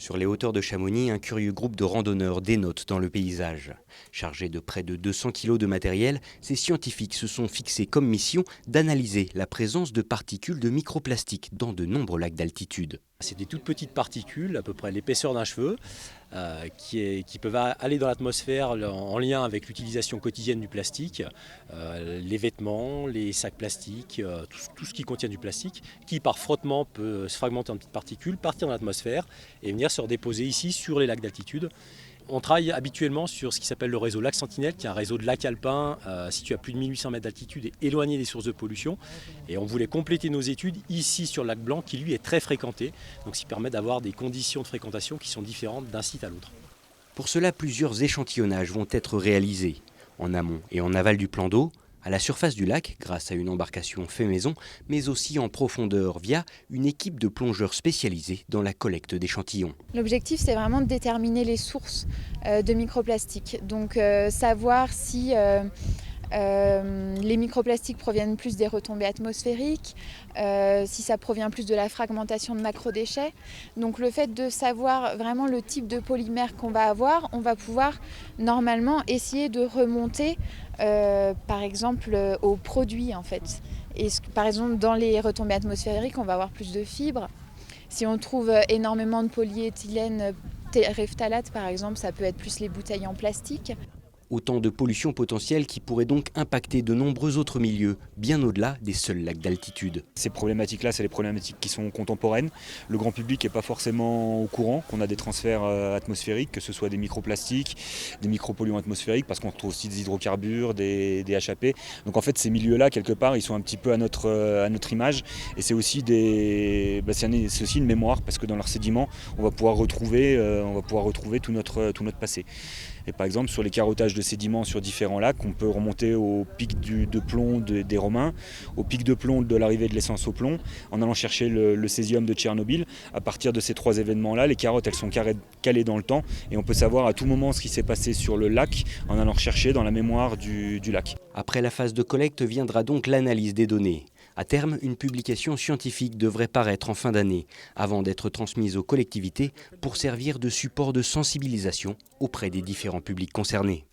Sur les hauteurs de Chamonix, un curieux groupe de randonneurs dénote dans le paysage. Chargés de près de 200 kg de matériel, ces scientifiques se sont fixés comme mission d'analyser la présence de particules de microplastiques dans de nombreux lacs d'altitude. C'est des toutes petites particules, à peu près l'épaisseur d'un cheveu, qui peuvent aller dans l'atmosphère en lien avec l'utilisation quotidienne du plastique, les vêtements, les sacs plastiques, tout ce qui contient du plastique, qui par frottement peut se fragmenter en petites particules, partir dans l'atmosphère et venir se redéposer ici sur les lacs d'altitude. On travaille habituellement sur ce qui s'appelle le réseau Lac Sentinelle, qui est un réseau de lacs alpins situé à plus de 1800 mètres d'altitude et éloigné des sources de pollution. Et on voulait compléter nos études ici sur le lac Blanc, qui lui est très fréquenté, donc ce qui permet d'avoir des conditions de fréquentation qui sont différentes d'un site à l'autre. Pour cela, plusieurs échantillonnages vont être réalisés, en amont et en aval du plan d'eau, à la surface du lac grâce à une embarcation fait maison, mais aussi en profondeur via une équipe de plongeurs spécialisés dans la collecte d'échantillons. L'objectif, c'est vraiment de déterminer les sources de microplastiques, donc savoir si les microplastiques proviennent plus des retombées atmosphériques, si ça provient plus de la fragmentation de macrodéchets. Donc le fait de savoir vraiment le type de polymère qu'on va avoir, on va pouvoir normalement essayer de remonter par exemple aux produits en fait. Et par exemple dans les retombées atmosphériques, on va avoir plus de fibres. Si on trouve énormément de polyéthylène terephthalate par exemple, ça peut être plus les bouteilles en plastique. Autant de pollutions potentielles qui pourraient donc impacter de nombreux autres milieux, bien au-delà des seuls lacs d'altitude. Ces problématiques-là, c'est les problématiques qui sont contemporaines. Le grand public n'est pas forcément au courant qu'on a des transferts atmosphériques, que ce soit des microplastiques, des micropolluants atmosphériques, parce qu'on retrouve aussi des hydrocarbures, des HAP. Donc en fait, ces milieux-là, quelque part, ils sont un petit peu à notre image. Et c'est aussi, c'est aussi une mémoire, parce que dans leurs sédiments, on va pouvoir retrouver tout notre passé. Et par exemple, sur les carottages de sédiments sur différents lacs, on peut remonter au pic de plomb des Romains, au pic de plomb de l'arrivée de l'essence au plomb, en allant chercher le césium de Tchernobyl. À partir de ces trois événements-là, les carottes, elles sont calées dans le temps, et on peut savoir à tout moment ce qui s'est passé sur le lac, en allant rechercher dans la mémoire du lac. Après la phase de collecte viendra donc l'analyse des données. À terme, une publication scientifique devrait paraître en fin d'année, avant d'être transmise aux collectivités pour servir de support de sensibilisation auprès des différents publics concernés.